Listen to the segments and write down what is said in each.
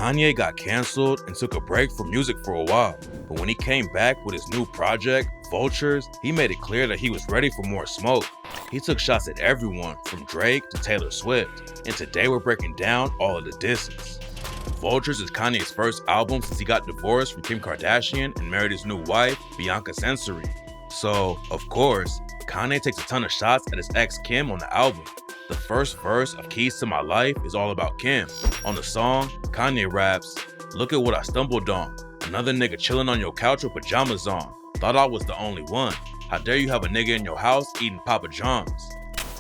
Kanye got canceled and took a break from music for a while, but when he came back with his new project, Vultures, he made it clear that he was ready for more smoke. He took shots at everyone from Drake to Taylor Swift, and today we're breaking down all of the disses. Vultures is Kanye's first album since he got divorced from Kim Kardashian and married his new wife, Bianca Censori. So, of course, Kanye takes a ton of shots at his ex Kim on the album. The first verse of Keys to My Life is all about Kim. On the song, Kanye raps, "Look at what I stumbled on. Another nigga chilling on your couch with pajamas on. Thought I was the only one. How dare you have a nigga in your house eating Papa John's?"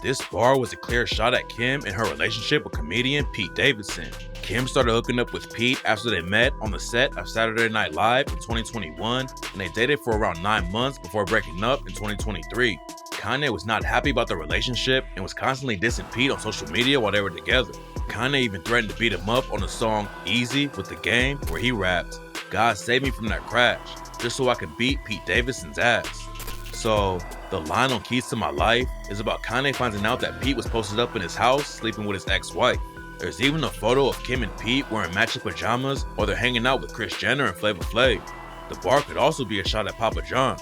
This bar was a clear shot at Kim and her relationship with comedian Pete Davidson. Kim started hooking up with Pete after they met on the set of Saturday Night Live in 2021, and they dated for around 9 months before breaking up in 2023. Kanye was not happy about the relationship and was constantly dissing Pete on social media while they were together. Kanye even threatened to beat him up on the song Easy with The Game, where he rapped, "God save me from that crash, just so I can beat Pete Davidson's ass." So, the line on Keys to My Life is about Kanye finding out that Pete was posted up in his house sleeping with his ex-wife. There's even a photo of Kim and Pete wearing matching pajamas while they're hanging out with Kris Jenner and Flavor Flav. The bar could also be a shot at Papa John's.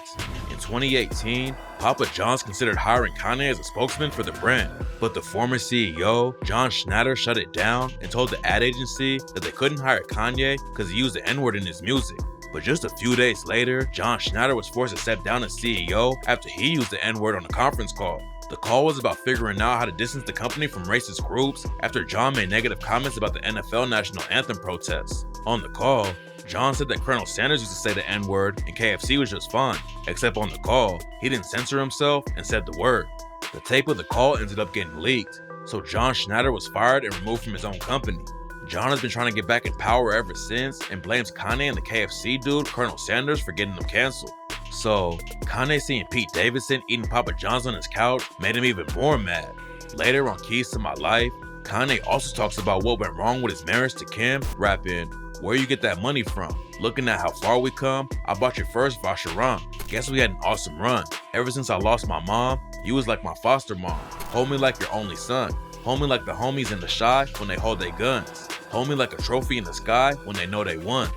In 2018, Papa John's considered hiring Kanye as a spokesman for the brand, but the former CEO, John Schnatter, shut it down and told the ad agency that they couldn't hire Kanye because he used the N-word in his music. But just a few days later, John Schnatter was forced to step down as CEO after he used the N-word on a conference call. The call was about figuring out how to distance the company from racist groups after John made negative comments about the NFL national anthem protests. On the call, John said that Colonel Sanders used to say the N-word and KFC was just fine, except on the call, he didn't censor himself and said the word. The tape of the call ended up getting leaked, so John Schnatter was fired and removed from his own company. John has been trying to get back in power ever since and blames Kanye and the KFC dude, Colonel Sanders, for getting them canceled. So, Kanye seeing Pete Davidson eating Papa John's on his couch made him even more mad. Later on Keys to My Life, Kanye also talks about what went wrong with his marriage to Kim, rapping, "Where you get that money from? Looking at how far we come, I bought your first Vacheron. Guess we had an awesome run. Ever since I lost my mom, you was like my foster mom. Hold me like your only son. Hold me like the homies in the shy when they hold their guns. Hold me like a trophy in the sky when they know they won."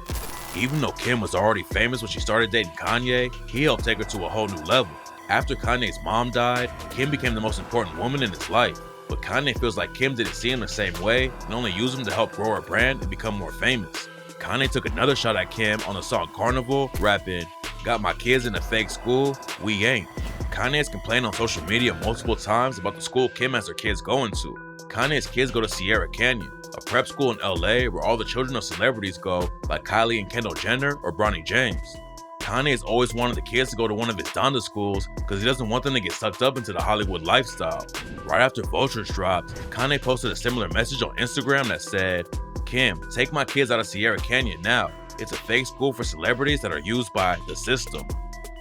Even though Kim was already famous when she started dating Kanye, he helped take her to a whole new level. After Kanye's mom died, Kim became the most important woman in his life. But Kanye feels like Kim didn't see him the same way and only used him to help grow her brand and become more famous. Kanye took another shot at Kim on the song Carnival, rapping, "Got my kids in a fake school, we ain't." Kanye has complained on social media multiple times about the school Kim has her kids going to. Kanye's kids go to Sierra Canyon, a prep school in LA where all the children of celebrities go, like Kylie and Kendall Jenner or Bronny James. Kanye has always wanted the kids to go to one of his Donda schools because he doesn't want them to get sucked up into the Hollywood lifestyle. Right after Vultures dropped, Kanye posted a similar message on Instagram that said, "Kim, take my kids out of Sierra Canyon now. It's a fake school for celebrities that are used by the system."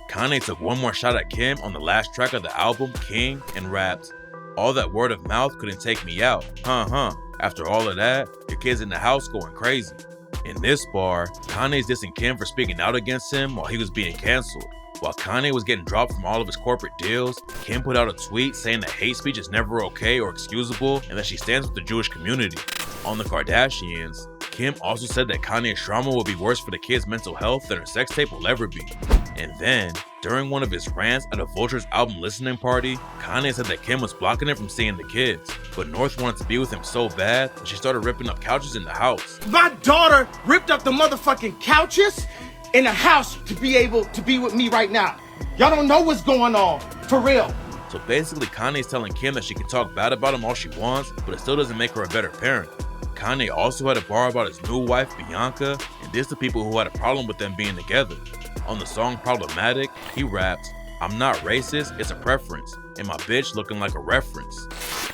Kanye took one more shot at Kim on the last track of the album, King, and rapped, "All that word of mouth couldn't take me out. After all of that, your kids in the house going crazy." In this bar, Kanye's dissing Kim for speaking out against him while he was being canceled. While Kanye was getting dropped from all of his corporate deals, Kim put out a tweet saying that hate speech is never okay or excusable and that she stands with the Jewish community. On the Kardashians, Kim also said that Kanye's trauma will be worse for the kids' mental health than her sex tape will ever be. And then, during one of his rants at a Vultures album listening party, Kanye said that Kim was blocking him from seeing the kids, but North wanted to be with him so bad that she started ripping up couches in the house. My daughter ripped up the motherfucking couches in the house to be able to be with me right now. Y'all don't know what's going on, for real. So basically, Kanye's telling Kim that she can talk bad about him all she wants, but it still doesn't make her a better parent. Kanye also had a bar about his new wife, Bianca, and dissed the people who had a problem with them being together. On the song Problematic, he rapped, "I'm not racist, it's a preference, and my bitch looking like a reference."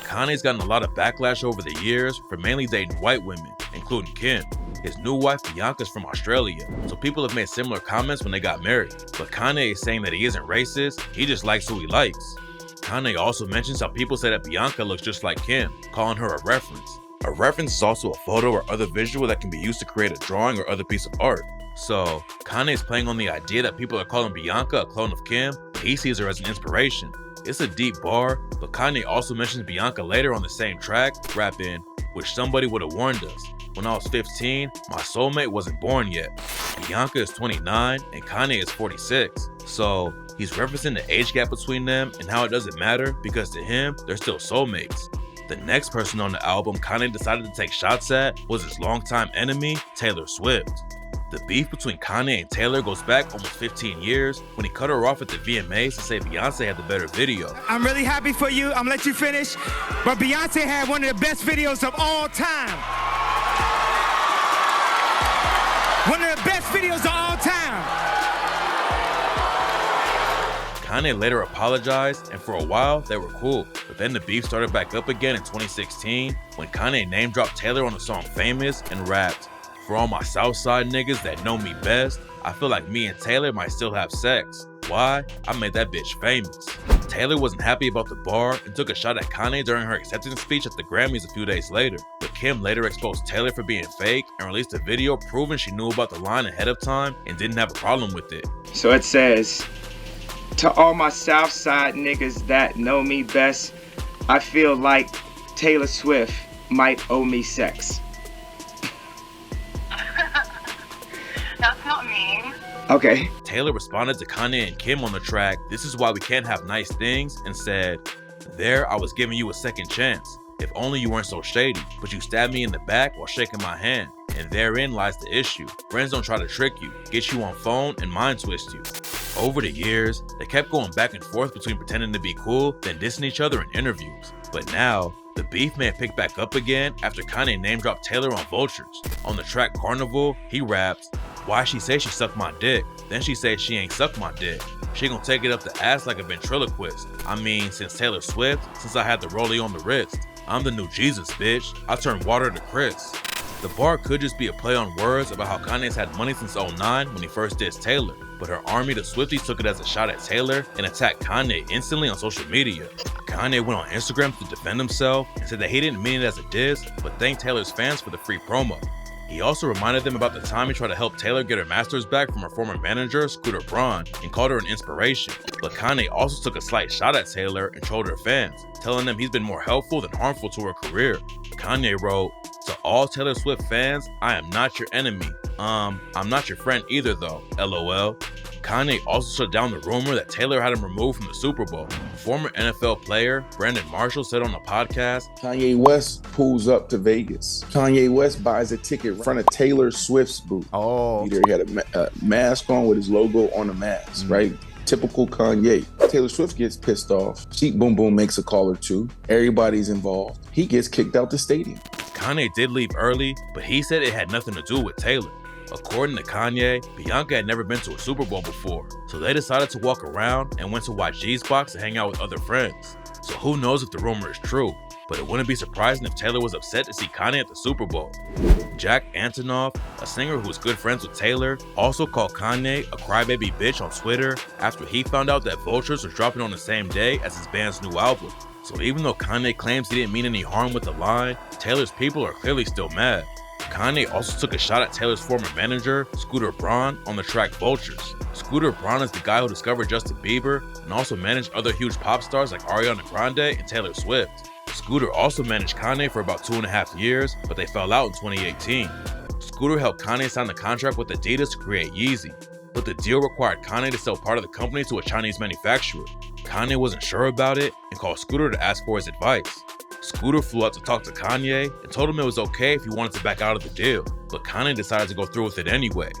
Kanye's gotten a lot of backlash over the years for mainly dating white women, including Kim. His new wife Bianca's from Australia, so people have made similar comments when they got married. But Kanye is saying that he isn't racist, he just likes who he likes. Kanye also mentions how people say that Bianca looks just like Kim, calling her a reference. A reference is also a photo or other visual that can be used to create a drawing or other piece of art. So, Kanye is playing on the idea that people are calling Bianca a clone of Kim, but he sees her as an inspiration. It's a deep bar, but Kanye also mentions Bianca later on the same track, rapping, "Wish somebody would've warned us. When I was 15, my soulmate wasn't born yet. Bianca is 29 and Kanye is 46. So he's referencing the age gap between them and how it doesn't matter because to him, they're still soulmates. The next person on the album Kanye decided to take shots at was his longtime enemy, Taylor Swift. The beef between Kanye and Taylor goes back almost 15 years when he cut her off at the VMAs to say Beyonce had the better video. I'm really happy for you. I'm gonna let you finish. But Beyonce had one of the best videos of all time. One of the best videos of all time. Kanye later apologized, and for a while, they were cool. But then the beef started back up again in 2016 when Kanye name-dropped Taylor on the song Famous and rapped, "For all my Southside niggas that know me best, I feel like me and Taylor might still have sex. Why? I made that bitch famous." Taylor wasn't happy about the bar and took a shot at Kanye during her acceptance speech at the Grammys a few days later. But Kim later exposed Taylor for being fake and released a video proving she knew about the line ahead of time and didn't have a problem with it. So it says, "To all my Southside niggas that know me best, I feel like Taylor Swift might owe me sex." That's not mean. Okay. Taylor responded to Kanye and Kim on the track, "This is why we can't have nice things," and said, "There, I was giving you a second chance. If only you weren't so shady, but you stabbed me in the back while shaking my hand. And therein lies the issue. Friends don't try to trick you, get you on phone, and mind twist you." Over the years, they kept going back and forth between pretending to be cool, then dissing each other in interviews. But now, the beef may have picked back up again after Kanye name-dropped Taylor on Vultures. On the track Carnival, he raps, "Why she say she sucked my dick, then she say she ain't sucked my dick. She gon' take it up the ass like a ventriloquist. I mean, since Taylor Swift, since I had the rollie on the wrist. I'm the new Jesus, bitch. I turn water to Chris." The bar could just be a play on words about how Kanye's had money since 2009 when he first dissed Taylor, but her army, the Swifties, took it as a shot at Taylor and attacked Kanye instantly on social media. Kanye went on Instagram to defend himself and said that he didn't mean it as a diss, but thanked Taylor's fans for the free promo. He also reminded them about the time he tried to help Taylor get her masters back from her former manager, Scooter Braun, and called her an inspiration. But Kanye also took a slight shot at Taylor and trolled her fans, telling them he's been more helpful than harmful to her career. Kanye wrote, "To all Taylor Swift fans, I am not your enemy. I'm not your friend either though, LOL." Kanye also shut down the rumor that Taylor had him removed from the Super Bowl. Former NFL player Brandon Marshall said on the podcast, Kanye West pulls up to Vegas. Kanye West buys a ticket in front of Taylor Swift's booth. Oh. He had a mask on with his logo on the mask, right? Typical Kanye. Taylor Swift gets pissed off. Sheep Boom Boom makes a call or two. Everybody's involved. He gets kicked out the stadium. Kanye did leave early, but he said it had nothing to do with Taylor. According to Kanye, Bianca had never been to a Super Bowl before, so they decided to walk around and went to watch G's Box and hang out with other friends. So who knows if the rumor is true, but it wouldn't be surprising if Taylor was upset to see Kanye at the Super Bowl. Jack Antonoff, a singer who was good friends with Taylor, also called Kanye a crybaby bitch on Twitter after he found out that Vultures was dropping on the same day as his band's new album. So even though Kanye claims he didn't mean any harm with the line, Taylor's people are clearly still mad. Kanye also took a shot at Taylor's former manager, Scooter Braun, on the track Vultures. Scooter Braun is the guy who discovered Justin Bieber and also managed other huge pop stars like Ariana Grande and Taylor Swift. Scooter also managed Kanye for about 2.5 years, but they fell out in 2018. Scooter helped Kanye sign the contract with Adidas to create Yeezy, but the deal required Kanye to sell part of the company to a Chinese manufacturer. Kanye wasn't sure about it and called Scooter to ask for his advice. Scooter flew out to talk to Kanye and told him it was okay if he wanted to back out of the deal, but Kanye decided to go through with it anyway.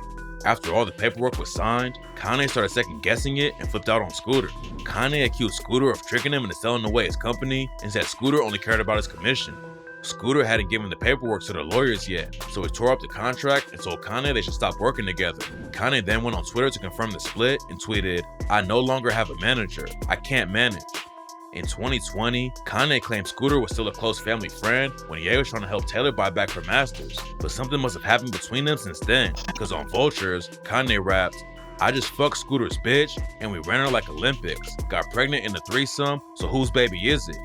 After all the paperwork was signed, Kanye started second guessing it and flipped out on Scooter. Kanye accused Scooter of tricking him into selling away his company and said Scooter only cared about his commission. Scooter hadn't given the paperwork to the lawyers yet, so he tore up the contract and told Kanye they should stop working together. Kanye then went on Twitter to confirm the split and tweeted, "I no longer have a manager. I can't manage." In 2020, Kanye claimed Scooter was still a close family friend when Ye was trying to help Taylor buy back her masters, but something must have happened between them since then, because on Vultures, Kanye raps, "I just fucked Scooter's bitch and we ran her like Olympics, got pregnant in the threesome, so whose baby is it?"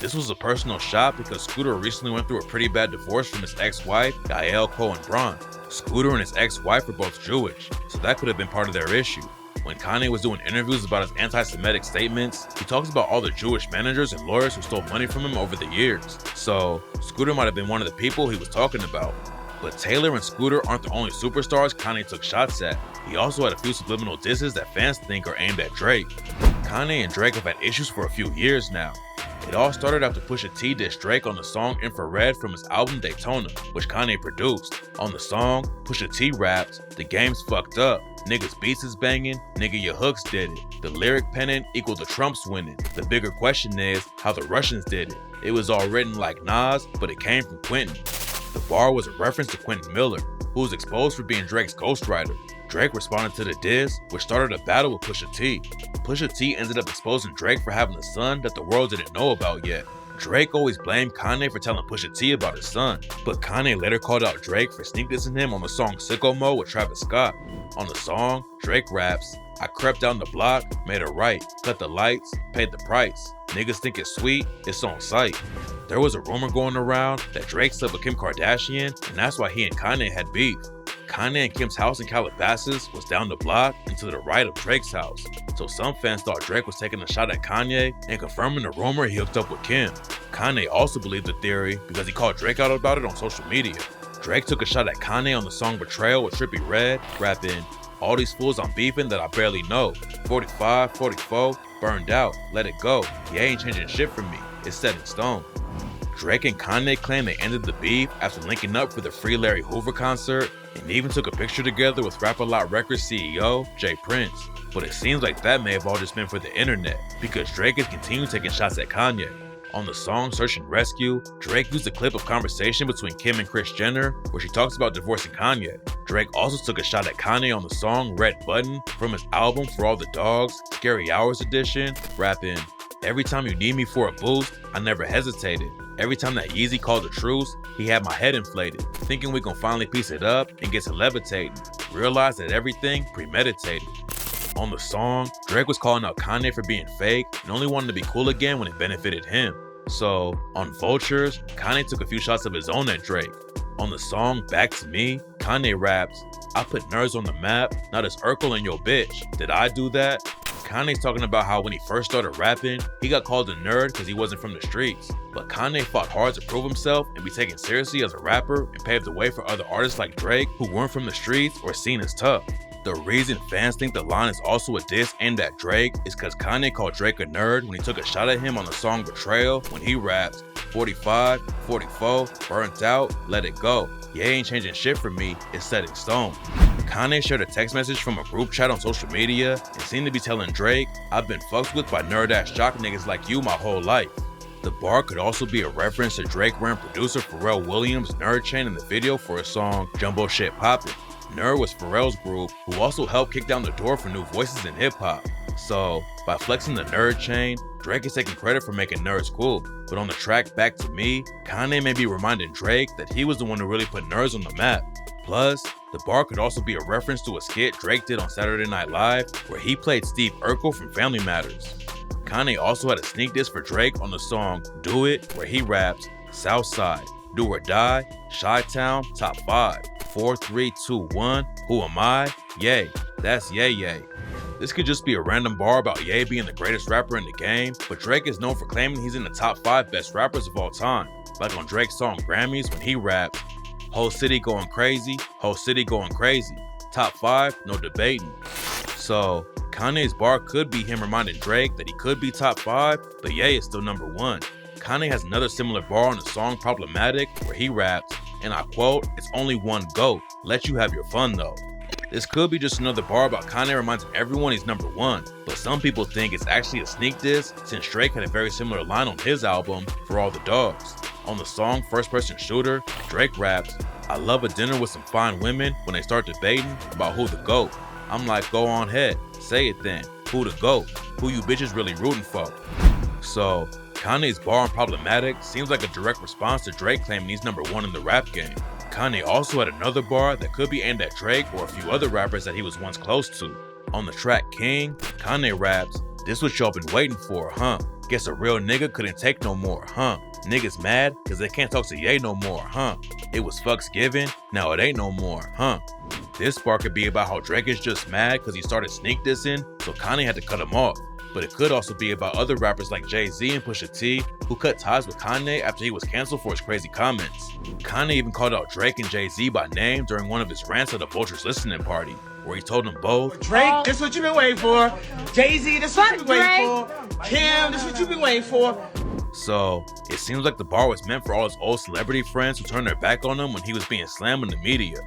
This was a personal shot because Scooter recently went through a pretty bad divorce from his ex-wife, Yael Cohen-Braun. Scooter and his ex-wife were both Jewish, so that could have been part of their issue. When Kanye was doing interviews about his anti-Semitic statements, he talks about all the Jewish managers and lawyers who stole money from him over the years. So, Scooter might have been one of the people he was talking about. But Taylor and Scooter aren't the only superstars Kanye took shots at. He also had a few subliminal disses that fans think are aimed at Drake. Kanye and Drake have had issues for a few years now. It all started after Pusha T dissed Drake on the song Infrared from his album Daytona, which Kanye produced. On the song, Pusha T raps, "The game's fucked up. Niggas beats is banging, nigga your hooks did it. The lyric pennant equal the Trumps winning. The bigger question is how the Russians did it. It was all written like Nas, but it came from Quentin." The bar was a reference to Quentin Miller, who was exposed for being Drake's ghostwriter. Drake responded to the diss, which started a battle with Pusha T. Pusha T ended up exposing Drake for having a son that the world didn't know about yet. Drake always blamed Kanye for telling Pusha T about his son, but Kanye later called out Drake for sneak dissing him on the song Sicko Mode with Travis Scott. On the song, Drake raps, "I crept down the block, made a right, cut the lights, paid the price. Niggas think it's sweet, it's on sight." There was a rumor going around that Drake slept with Kim Kardashian, and that's why he and Kanye had beef. Kanye and Kim's house in Calabasas was down the block and to the right of Drake's house, so some fans thought Drake was taking a shot at Kanye and confirming the rumor he hooked up with Kim. Kanye also believed the theory because he called Drake out about it on social media. Drake took a shot at Kanye on the song Betrayal with Trippie Redd, rapping, "All these fools I'm beefing that I barely know. 45, 44, burned out, let it go. He ain't changing shit for me, it's set in stone." Drake and Kanye claim they ended the beef after linking up for the Free Larry Hoover concert and even took a picture together with Rap-A-Lot Records CEO Jay Prince. But it seems like that may have all just been for the internet, because Drake has continued taking shots at Kanye. On the song Search and Rescue, Drake used a clip of conversation between Kim and Kris Jenner where she talks about divorcing Kanye. Drake also took a shot at Kanye on the song Red Button from his album For All the Dogs, Scary Hours edition, rapping, "Every time you need me for a boost, I never hesitated. Every time that Yeezy called a truce, he had my head inflated, thinking we gon' finally piece it up and get to levitating. Realized that everything premeditated." On the song, Drake was calling out Kanye for being fake and only wanted to be cool again when it benefited him. So, on Vultures, Kanye took a few shots of his own at Drake. On the song Back to Me, Kanye raps, "I put nerds on the map, not as Urkel and your bitch. Did I do that?" Kanye's talking about how when he first started rapping, he got called a nerd because he wasn't from the streets. But Kanye fought hard to prove himself and be taken seriously as a rapper and paved the way for other artists like Drake who weren't from the streets or seen as tough. The reason fans think the line is also a diss aimed at Drake is because Kanye called Drake a nerd when he took a shot at him on the song Betrayal when he raps, 45, 44, burnt out, let it go. Yeah, ain't changing shit for me, it's set in stone. Kanye shared a text message from a group chat on social media and seemed to be telling Drake, "I've been fucked with by nerd-ass jock niggas like you my whole life." The bar could also be a reference to Drake wearing producer Pharrell Williams' nerd chain in the video for his song Jumbo Shit Poppin'. Nerd was Pharrell's group, who also helped kick down the door for new voices in hip-hop. So, by flexing the nerd chain, Drake is taking credit for making nerds cool. But on the track Back to Me, Kanye may be reminding Drake that he was the one who really put nerds on the map. Plus, the bar could also be a reference to a skit Drake did on Saturday Night Live where he played Steve Urkel from Family Matters. Kanye also had a sneak diss for Drake on the song Do It, where he raps, "Southside, do or die, Chi-Town, top 5, 4, 3, 2, 1, who am I? Yay, that's Yay Yay." This could just be a random bar about Ye being the greatest rapper in the game, but Drake is known for claiming he's in the top 5 best rappers of all time, like on Drake's song Grammys when he raps, "Whole city going crazy, whole city going crazy, top 5, no debating." So, Kanye's bar could be him reminding Drake that he could be top 5, but Ye is still number 1. Kanye has another similar bar on the song Problematic where he raps, and I quote, "It's only one GOAT, let you have your fun though." This could be just another bar about Kanye reminding everyone he's number 1, but some people think it's actually a sneak diss since Drake had a very similar line on his album, For All the Dogs. On the song First Person Shooter, Drake raps, "I love a dinner with some fine women when they start debating about who the GOAT. I'm like, go on ahead, say it then, who the GOAT, who you bitches really rooting for?" So, Kanye's bar on Problematic seems like a direct response to Drake claiming he's number 1 in the rap game. Kanye also had another bar that could be aimed at Drake or a few other rappers that he was once close to. On the track King, Kanye raps, "This what y'all been waiting for, huh? Guess a real nigga couldn't take no more, huh? Niggas mad cause they can't talk to Ye no more, huh? It was fucks given, now it ain't no more, huh?" This bar could be about how Drake is just mad cause he started sneak dissing, so Kanye had to cut him off. but it could also be about other rappers like Jay-Z and Pusha T who cut ties with Kanye after he was canceled for his crazy comments. Kanye even called out Drake and Jay-Z by name during one of his rants at a Vultures listening party, where he told them both, Drake, this what you've been waiting for. Jay-Z, this what you've been waiting for. Kim, this what you've been waiting for. So, it seems like the bar was meant for all his old celebrity friends who turned their back on him when he was being slammed in the media.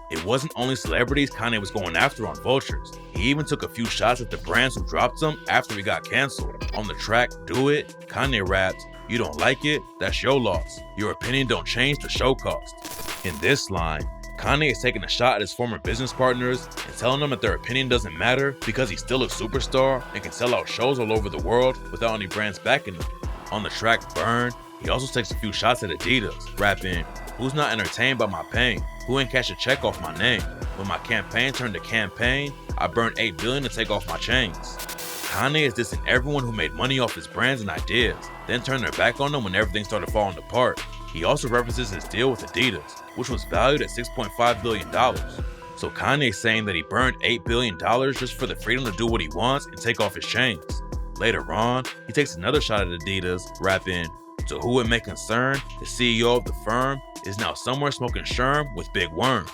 It wasn't only celebrities Kanye was going after on Vultures. He even took a few shots at the brands who dropped him after he got canceled. On the track Do It, Kanye rapped, "You don't like it? That's your loss. Your opinion don't change the show cost." In this line, Kanye is taking a shot at his former business partners and telling them that their opinion doesn't matter because he's still a superstar and can sell out shows all over the world without any brands backing him. On the track Burn, he also takes a few shots at Adidas, rapping, "Who's not entertained by my pain? Who ain't cash a check off my name? When my campaign turned to campaign, I burned $8 billion to take off my chains." Kanye is dissing everyone who made money off his brands and ideas, then turned their back on them when everything started falling apart. He also references his deal with Adidas, which was valued at $6.5 billion. So Kanye's saying that he burned $8 billion just for the freedom to do what he wants and take off his chains. Later on, he takes another shot at Adidas, rapping, "To who it may concern, the CEO of the firm is now somewhere smoking sherm with Big Worm."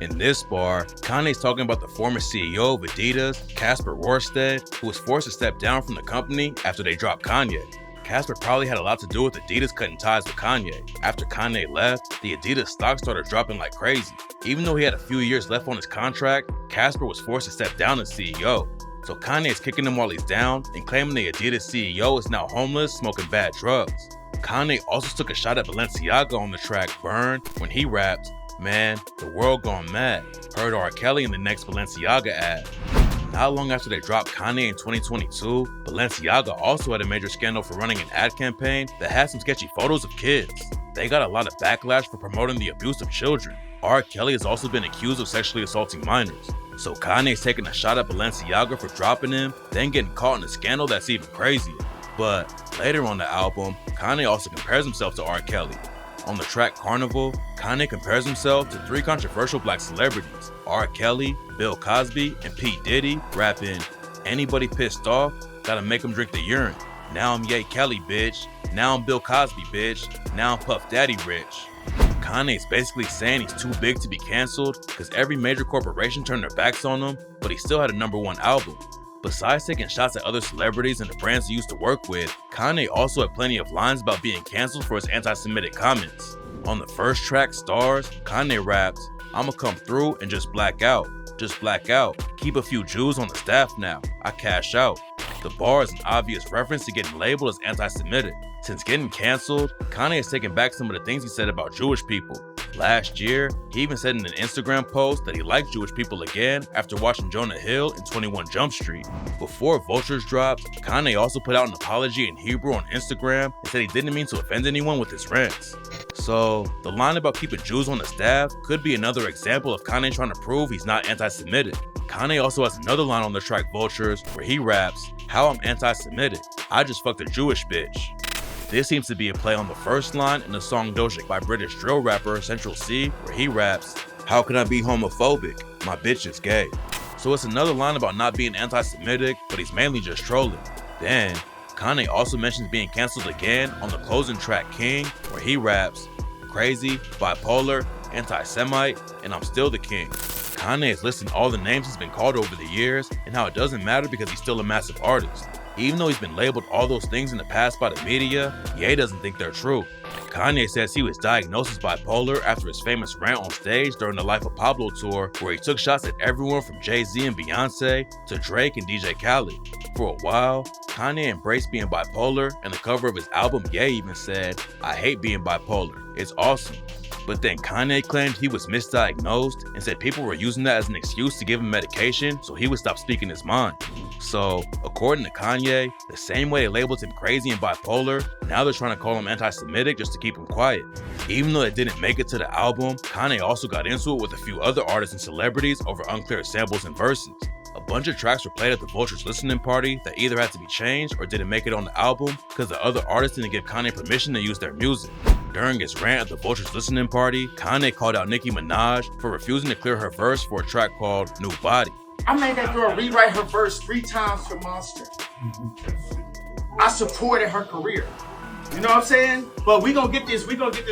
In this bar, Kanye's talking about the former CEO of Adidas, Casper Rorsted, who was forced to step down from the company after they dropped Kanye. Casper probably had a lot to do with Adidas cutting ties with Kanye. After Kanye left, the Adidas stock started dropping like crazy. Even though he had a few years left on his contract, Casper was forced to step down as CEO. So Kanye is kicking him while he's down and claiming the Adidas CEO is now homeless, smoking bad drugs. Kanye also took a shot at Balenciaga on the track Burn when he rapped, "Man, the world gone mad. Heard R. Kelly in the next Balenciaga ad." Not long after they dropped Kanye in 2022, Balenciaga also had a major scandal for running an ad campaign that had some sketchy photos of kids. They got a lot of backlash for promoting the abuse of children. R. Kelly has also been accused of sexually assaulting minors. So Kanye's taking a shot at Balenciaga for dropping him, then getting caught in a scandal that's even crazier. But later on the album, Kanye also compares himself to R. Kelly. On the track Carnival, Kanye compares himself to 3 controversial black celebrities, R. Kelly, Bill Cosby, and P. Diddy, rapping, "Anybody pissed off, gotta make them drink the urine. Now I'm Ye Kelly, bitch. Now I'm Bill Cosby, bitch. Now I'm Puff Daddy rich." Kanye's basically saying he's too big to be canceled because every major corporation turned their backs on him, but he still had a #1 album. Besides taking shots at other celebrities and the brands he used to work with, Kanye also had plenty of lines about being canceled for his anti-Semitic comments. On the first track, Stars, Kanye raps, "I'ma come through and just black out. Just black out. Keep a few Jews on the staff now. I cash out." The bar is an obvious reference to getting labeled as anti-Semitic. Since getting canceled, Kanye has taken back some of the things he said about Jewish people. Last year, he even said in an Instagram post that he liked Jewish people again after watching Jonah Hill in 21 Jump Street. Before Vultures dropped, Kanye also put out an apology in Hebrew on Instagram and said he didn't mean to offend anyone with his rants. So, the line about keeping Jews on the staff could be another example of Kanye trying to prove he's not anti-Semitic. Kanye also has another line on the track Vultures where he raps, "How I'm anti-Semitic. I just fucked a Jewish bitch." This seems to be a play on the first line in the song Doja by British drill rapper Central C, where he raps, "How can I be homophobic? My bitch is gay." So it's another line about not being anti-Semitic, but he's mainly just trolling. Then, Kanye also mentions being canceled again on the closing track King, where he raps, "Crazy, bipolar, anti-Semite, and I'm still the king." Kanye is listing all the names he's been called over the years and how it doesn't matter because he's still a massive artist. Even though he's been labeled all those things in the past by the media, Ye doesn't think they're true. Kanye says he was diagnosed as bipolar after his famous rant on stage during the Life of Pablo tour, where he took shots at everyone from Jay-Z and Beyonce to Drake and DJ Khaled. For a while, Kanye embraced being bipolar, and the cover of his album Ye even said, "I hate being bipolar, it's awesome." But then Kanye claimed he was misdiagnosed and said people were using that as an excuse to give him medication so he would stop speaking his mind. So, according to Kanye, the same way they labeled him crazy and bipolar, now they're trying to call him anti-Semitic just to keep him quiet. Even though it didn't make it to the album, Kanye also got into it with a few other artists and celebrities over unclear samples and verses. A bunch of tracks were played at the Vultures listening party that either had to be changed or didn't make it on the album because the other artists didn't give Kanye permission to use their music. During his rant at the Vultures listening party, Kanye called out Nicki Minaj for refusing to clear her verse for a track called New Body. I made that girl rewrite her verse 3 times for Monster. I supported her career. You know what I'm saying? But we gonna get this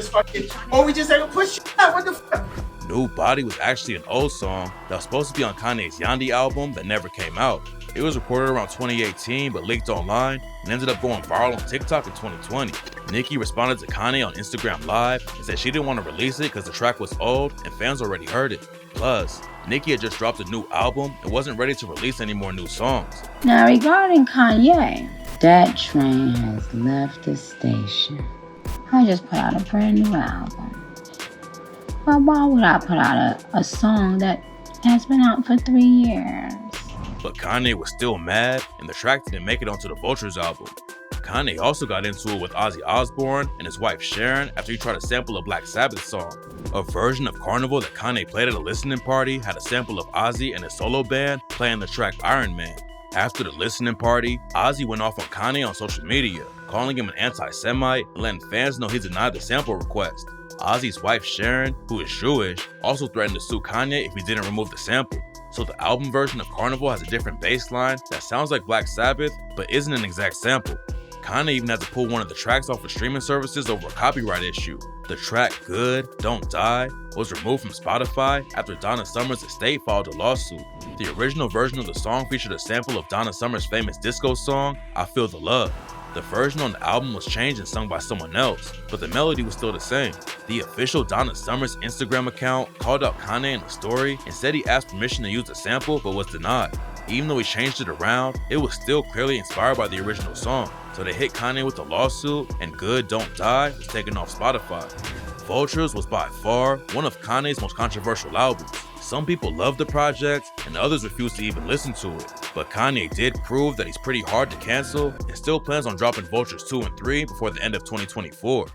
fucking, or we just ain't gonna push shit out. What the fuck? New Body was actually an old song that was supposed to be on Kanye's Yandhi album that never came out. It was recorded around 2018 but leaked online and ended up going viral on TikTok in 2020. Nicki responded to Kanye on Instagram Live and said she didn't want to release it because the track was old and fans already heard it. Plus, Nicki had just dropped a new album and wasn't ready to release any more new songs. Now regarding Kanye, that train has left the station. I just put out a brand new album. But why would I put out a song that has been out for 3 years? But Kanye was still mad and the track didn't make it onto the Vultures album. Kanye also got into it with Ozzy Osbourne and his wife Sharon after he tried to sample a Black Sabbath song. A version of Carnival that Kanye played at a listening party had a sample of Ozzy and his solo band playing the track Iron Man. After the listening party, Ozzy went off on Kanye on social media, calling him an anti-Semite and letting fans know he denied the sample request. Ozzy's wife Sharon, who is Jewish, also threatened to sue Kanye if he didn't remove the sample. So the album version of Carnival has a different bass line that sounds like Black Sabbath but isn't an exact sample. Kanye even had to pull one of the tracks off of streaming services over a copyright issue. The track Good, Don't Die was removed from Spotify after Donna Summer's estate filed a lawsuit. The original version of the song featured a sample of Donna Summer's famous disco song, I Feel the Love. The version on the album was changed and sung by someone else, but the melody was still the same. The official Donna Summer's Instagram account called out Kanye in the story and said he asked permission to use the sample but was denied. Even though he changed it around, it was still clearly inspired by the original song, so they hit Kanye with a lawsuit and Good Don't Die was taken off Spotify. Vultures was by far one of Kanye's most controversial albums. Some people loved the project and others refused to even listen to it, but Kanye did prove that he's pretty hard to cancel and still plans on dropping Vultures 2 and 3 before the end of 2024.